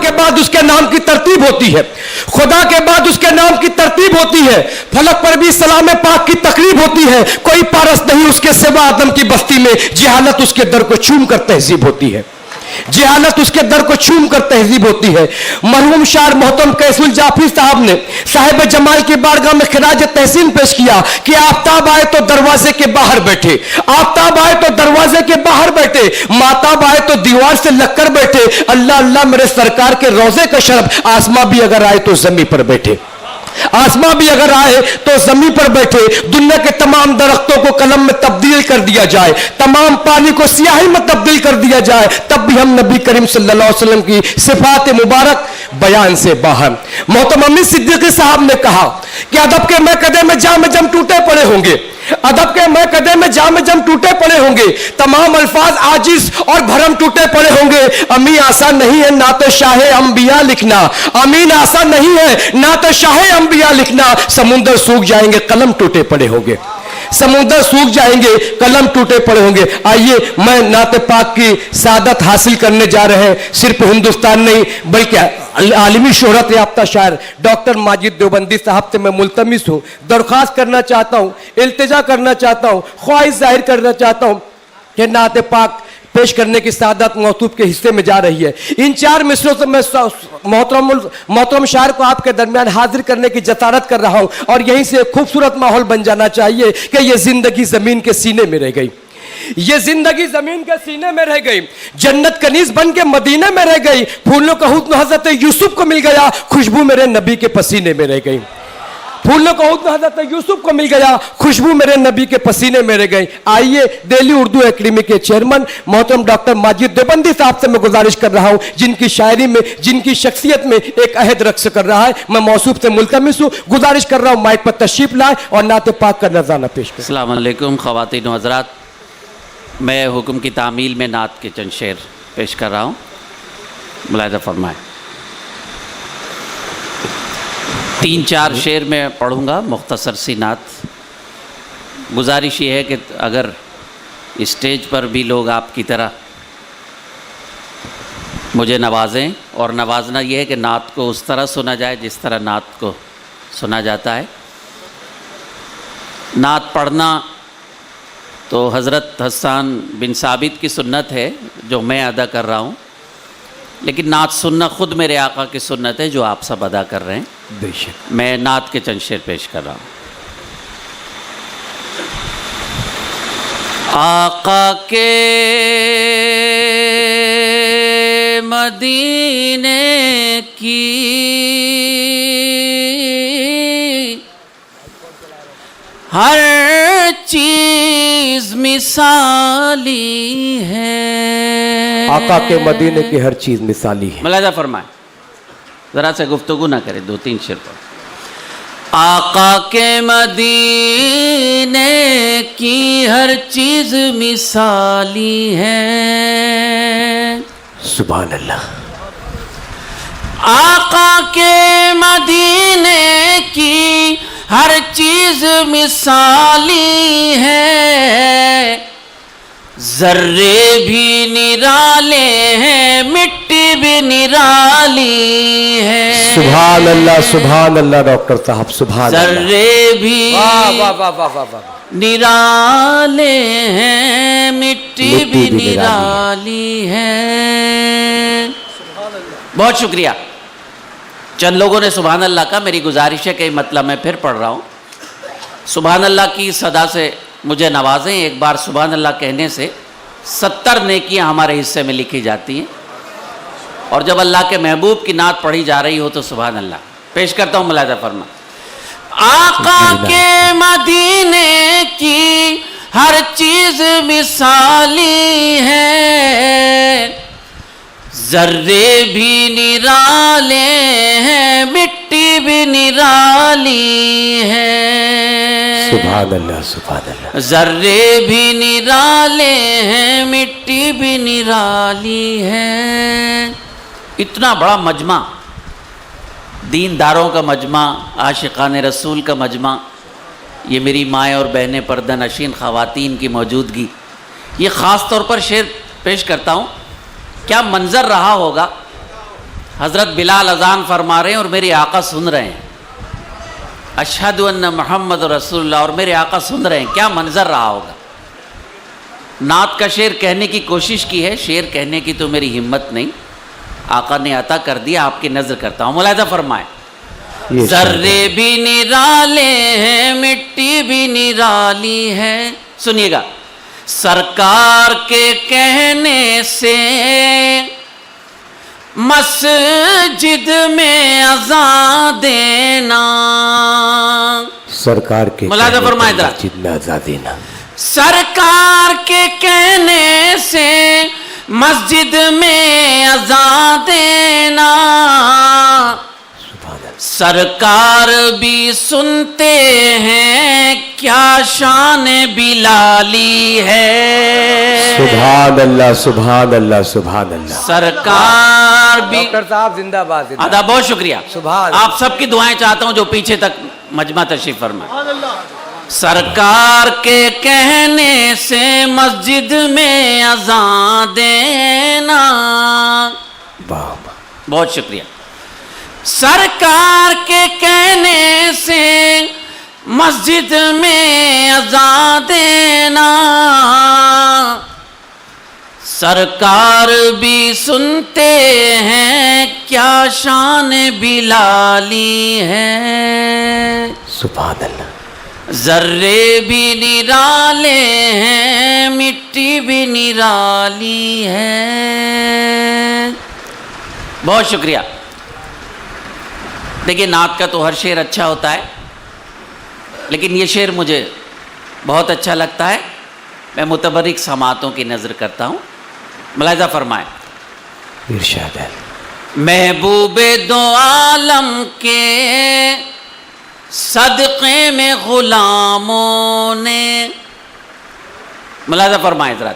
کے بعد اس کے نام کی ترتیب ہوتی ہے, خدا کے بعد اس کے نام کی ترتیب ہوتی ہے. فلک پر بھی سلام پاک کی تقریب ہوتی ہے. کوئی پارس نہیں اس کے سوا آدم کی بستی میں, جہالت اس کے در کو چوم کر تہذیب ہوتی ہے. جہالت اس کے در کو چوم کر تہذیب ہوتی ہے. مرحوم شاعر محترم قیس الجعفری صاحب نے صاحب جمال کی بارگاہ میں خراج تحسین پیش کیا کہ آفتاب آئے تو دروازے کے باہر بیٹھے, آفتاب آئے تو دروازے کے باہر بیٹھے, ماتاب آئے تو دیوار سے لگ کر بیٹھے. اللہ اللہ میرے سرکار کے روضے کا شرف, آسماں بھی اگر آئے تو زمین پر بیٹھے, آسماں بھی اگر آئے تو زمین پر بیٹھے. دنیا کے تمام درختوں کو قلم میں تبدیل کر دیا جائے, تمام پانی کو سیاہی میں تبدیل کر دیا جائے, تب بھی ہم نبی کریم صلی اللہ علیہ وسلم کی صفات مبارک بیان سے باہر. محترم امین صدیقی صاحب نے کہا کہ ادب کے میکدے میں جام جم ٹوٹے پڑے ہوں گے, ادب کے میکدے میں جام جم ٹوٹے پڑے ہوں گے, تمام الفاظ عاجز اور بھرم ٹوٹے پڑے ہوں گے. امین آسان نہیں ہے نعت شاہ انبیاء لکھنا, امین آسان نہیں ہے نعت شاہ انبیاء لکھنا. سمندر سوکھ جائیں گے قلم ٹوٹے پڑے ہوں گے, سمندر سوکھ جائیں گے قلم ٹوٹے پڑے ہوں گے. آئیے میں نعت پاک کی سعادت حاصل کرنے جا رہے ہیں. صرف ہندوستان نہیں بلکہ عالمی شہرت یافتہ شاعر ڈاکٹر ماجد دیوبندی صاحب سے میں ملتمس ہوں, درخواست کرنا چاہتا ہوں, التجا کرنا چاہتا ہوں, خواہش ظاہر کرنا چاہتا ہوں کہ نعت پاک پیش کرنے کی سعادت موصوف کے حصے میں جا رہی ہے. ان 4 مصروں سے میں محترم شاعر کو آپ کے درمیان حاضر کرنے کی جسارت کر رہا ہوں, اور یہیں سے ایک خوبصورت ماحول بن جانا چاہیے کہ یہ زندگی زمین کے سینے میں رہ گئی, یہ زندگی زمین کے سینے میں رہ گئی, جنت کنیز بن کے مدینے میں رہ گئی. پھولوں کا حسن حضرت یوسف کو مل گیا, خوشبو میرے نبی کے پسینے میں رہ گئی. پھولوں کا حسن حضرت یوسف کو مل گیا, خوشبو میرے نبی کے پسینے میں رہ گئی. آئیے دہلی اردو اکیڈمی کے چیئرمین محترم ڈاکٹر ماجد دیوبندی صاحب سے میں گزارش کر رہا ہوں, جن کی شاعری میں, جن کی شخصیت میں ایک عہد رقص کر رہا ہے, میں موصوف سے ملتمس ہوں, گزارش کر رہا ہوں مائک پر تشریف لائیں اور نعت پاک کا نذرانہ پیش کریں. السلام علیکم خواتین و حضرات, میں حکم کی تعمیل میں نعت کے چند شعر پیش کر رہا ہوں, ملاحظہ فرمائیں. 3-4 شعر میں پڑھوں گا, مختصر سی نعت. گزارش یہ ہے کہ اگر اسٹیج پر بھی لوگ آپ کی طرح مجھے نوازیں, اور نوازنا یہ ہے کہ نعت کو اس طرح سنا جائے جس طرح نعت کو سنا جاتا ہے. نعت پڑھنا تو حضرت حسان بن ثابت کی سنت ہے جو میں ادا کر رہا ہوں, لیکن نعت سننا خود میرے آقا کی سنت ہے جو آپ سب ادا کر رہے ہیں. بے شک. میں نعت کے چند شعر پیش کر رہا ہوں. آقا کے مدینے کی ہر چیز مثالی ہے. آقا کے مدینے کی ہر چیز مثالی ہے. ملاحظہ فرمائیں, ذرا سے گفتگو نہ کریں, 2-3 شعر پر. آقا کے مدینے کی ہر چیز مثالی ہے. سبحان اللہ. آقا کے مدینے کی ہر چیز مثالی ہے. ذرے بھی نرالے ہیں, مٹی بھی نرالی ہے. سبحان اللہ, سبحان اللہ ڈاکٹر صاحب, سبحان اللہ. ذرے بھی نرالے ہیں, مٹی بھی نرالی ہے. بہت شکریہ. چند لوگوں نے سبحان اللہ کا, میری گزارش ہے کہ مطلب میں پھر پڑھ رہا ہوں. سبحان اللہ کی صدا سے مجھے نوازیں. ایک بار سبحان اللہ کہنے سے 70 نیکیاں ہمارے حصے میں لکھی جاتی ہیں, اور جب اللہ کے محبوب کی نعت پڑھی جا رہی ہو تو سبحان اللہ. پیش کرتا ہوں, ملاحظہ فرما. آقا کے مدینے کی ہر چیز مثالی ہے. ذرے بھی نرالے ہیں, مٹی بھی نرالی ہے. سبحان اللہ, سبحان اللہ. ذرے بھی نرالے ہیں, مٹی بھی نرالی ہے. اتنا بڑا مجمع, دینداروں کا مجمع, عاشقان رسول کا مجمع, یہ میری مائیں اور بہنیں پردہ نشین خواتین کی موجودگی. یہ خاص طور پر شعر پیش کرتا ہوں. کیا منظر رہا ہوگا حضرت بلال اذان فرما رہے ہیں اور میرے آقا سن رہے ہیں، اشہد ان محمد رسول اللہ، اور میرے آقا سن رہے ہیں، کیا منظر رہا ہوگا۔ نعت کا شعر کہنے کی کوشش کی ہے، شعر کہنے کی تو میری ہمت نہیں، آقا نے عطا کر دیا، آپ کی نظر کرتا ہوں۔ ملاحظہ فرمائیں، ذرے بھی نرالے ہیں مٹی بھی نرالی ہے، سنیے گا، سرکار کے کہنے سے مسجد میں اذان دینا، سرکار کے ملاحظہ فرمائیں ذرا، مسجد میں اذان دینا، سرکار کے کہنے سے مسجد میں اذان دینا، سرکار بھی سنتے ہیں کیا شان بلالی ہے، سبحان اللہ سبحان اللہ سبحان اللہ، سرکار بھی، ڈاکٹر صاحب زندہ باد، زندہ آدھا بہت شکریہ، سبحان آپ سب کی دعائیں چاہتا ہوں جو پیچھے تک مجمع تشریف فرمائے۔ سرکار کے کہنے سے مسجد میں اذان دینا، بہت شکریہ، سرکار کے کہنے سے مسجد میں اذان دینا، سرکار بھی سنتے ہیں کیا شان بلالی ہے، سبحان اللہ، ذرے بھی نرالے ہیں مٹی بھی نرالی ہے، بہت شکریہ۔ دیکھیے نعت کا تو ہر شعر اچھا ہوتا ہے، لیکن یہ شعر مجھے بہت اچھا لگتا ہے، میں متبرک سماعتوں کی نظر کرتا ہوں۔ ملاحظہ فرمائیں، ارشاد ہے، محبوب دو عالم کے صدقے میں غلاموں نے، ملاحظہ فرمائیں ذرا،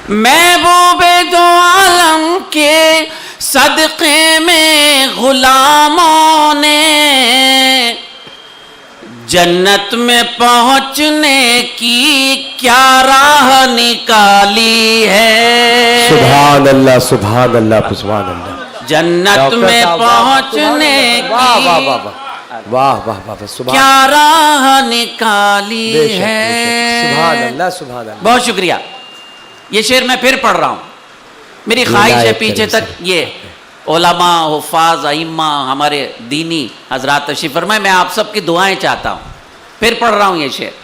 محبوب دو عالم کے صدقے میں غلاموں نے جنت میں پہنچنے کی کیا راہ نکالی ہے، سبحان اللہ سبحان اللہ سبحان اللہ، جنت میں پہنچنے واہ واہ کی واہ واہ واہ واہ واہ، سبحان کیا راہ نکالی بے شک، ہے، سبحان اللہ سبحان اللہ، بہت شکریہ۔ یہ شعر میں پھر پڑھ رہا ہوں، میری خواہش ہے پیچھے تک یہ علماء، حفاظ، ائمہ، ہمارے دینی حضرات تشریف فرمائے، میں آپ سب کی دعائیں چاہتا ہوں، پھر پڑھ رہا ہوں یہ شعر،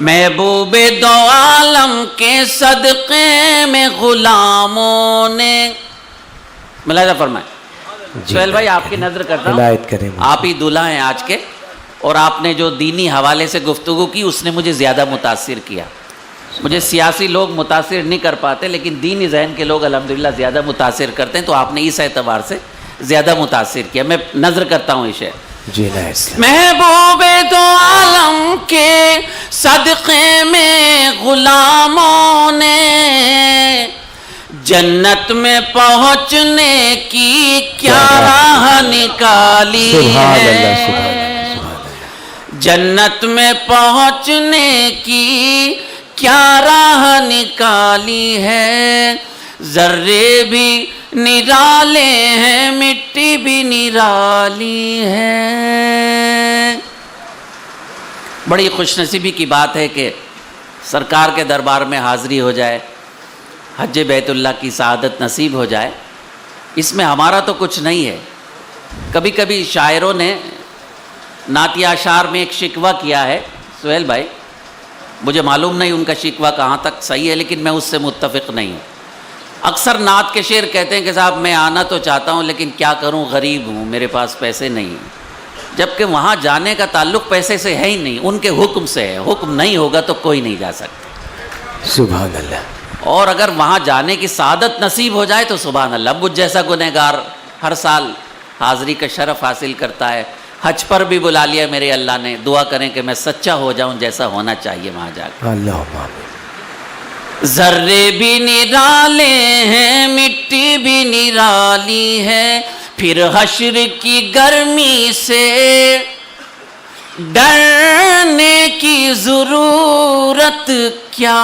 محبوب دو عالم کے صدقے میں غلاموں نے، ملاحظہ فرمائیں، سہیل بھائی آپ کی نظر کرتا ہوں، عنایت کریں، آپ ہی دلہا ہیں آج کے، اور آپ نے جو دینی حوالے سے گفتگو کی اس نے مجھے زیادہ متاثر کیا، مجھے سیاسی لوگ متاثر نہیں کر پاتے لیکن دینی ذہن کے لوگ الحمدللہ زیادہ متاثر کرتے ہیں، تو آپ نے اس اعتبار سے زیادہ متاثر کیا، میں نظر کرتا ہوں اسے، جی عنایت، محبوب دو عالم کے صدقے میں غلاموں نے جنت میں پہنچنے کی کیا راہ نکالی سبحان اللہ ہے، سبحان اللہ سبحان اللہ، جنت میں پہنچنے کی کیا راہ نکالی ہے، ذرے بھی نرالے ہیں مٹی بھی نرالی ہے۔ بڑی خوش نصیبی کی بات ہے کہ سرکار کے دربار میں حاضری ہو جائے، حج بیت اللہ کی سعادت نصیب ہو جائے، اس میں ہمارا تو کچھ نہیں ہے۔ کبھی کبھی شاعروں نے نعتیہ اشعار میں ایک شکوہ کیا ہے، سہیل بھائی مجھے معلوم نہیں ان کا شکوہ کہاں تک صحیح ہے، لیکن میں اس سے متفق نہیں ہوں۔ اکثر نعت کے شعر کہتے ہیں کہ صاحب میں آنا تو چاہتا ہوں لیکن کیا کروں، غریب ہوں، میرے پاس پیسے نہیں ہیں، جبکہ وہاں جانے کا تعلق پیسے سے ہے ہی نہیں، ان کے حکم سے ہے، حکم نہیں ہوگا تو کوئی نہیں جا سکتا، سبحان اللہ، اور اگر وہاں جانے کی سعادت نصیب ہو جائے تو سبحان اللہ، مجھ جیسا گنہگار ہر سال حاضری کا شرف حاصل کرتا ہے، حج پر بھی بلا لیا میرے اللہ نے، دعا کریں کہ میں سچا ہو جاؤں جیسا ہونا چاہیے وہاں جا کے۔ اللہم آمین۔ ذرے بھی نرالے ہیں مٹی بھی نرالی ہے، پھر حشر کی گرمی سے ڈرنے کی ضرورت کیا،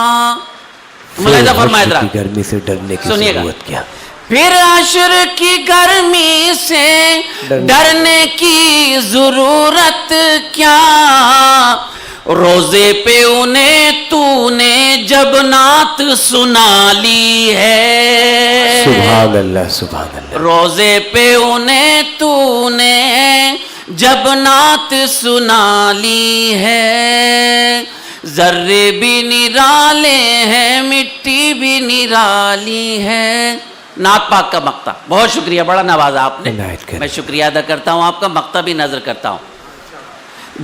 ملاحظہ فرمائے ذرا، کی گرمی سے ڈرنے کی سنیے گا، ضرورت کیا، پھر عشر کی گرمی سے ڈرنے کی ضرورت کیا، روزے پہ انہیں تو نے جب نعت سنا لی ہے، سبحان اللہ سبحان اللہ، روزے پہ انہیں تو نے جب نعت سنا لی ہے، ذرے بھی نرالے ہیں مٹی بھی نرالی ہے۔ نعت پاک کا مقطع، بہت شکریہ، بڑا نوازا آپ نے، عنایت کریں۔ میں شکریہ ادا کرتا ہوں، آپ کا مقطع بھی نظر کرتا ہوں۔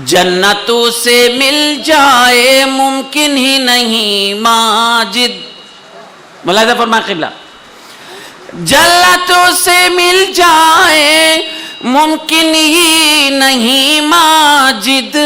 جنتوں سے مل جائے ممکن ہی نہیں ماجد، ملاحظہ فرمائیں قبلہ، جنتوں سے مل جائے ممکن ہی نہیں ماجد،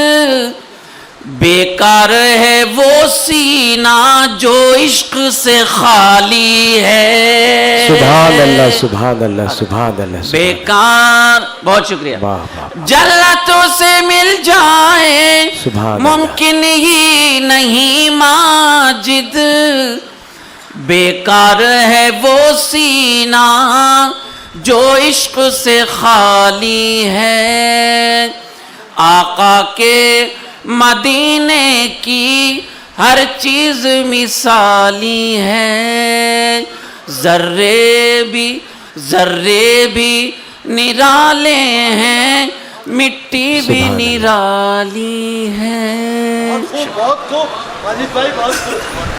بیکار ہے وہ سینہ جو عشق سے خالی ہے، سبحان اللہ سبحان اللہ سبحان اللہ، بیکار، بہت شکریہ، واہ واہ، جنتوں سے مل جائے سبحان ممکن ہی نہیں ماجد، بیکار ہے وہ سینہ جو عشق سے خالی ہے، آقا کے مدینے کی ہر چیز مثالی ہے، ذرے بھی نرالے ہیں مٹی بھی سبحان اللہ۔ نرالی ہے۔ بہت خوب، ماجد بھائی بہت خوب۔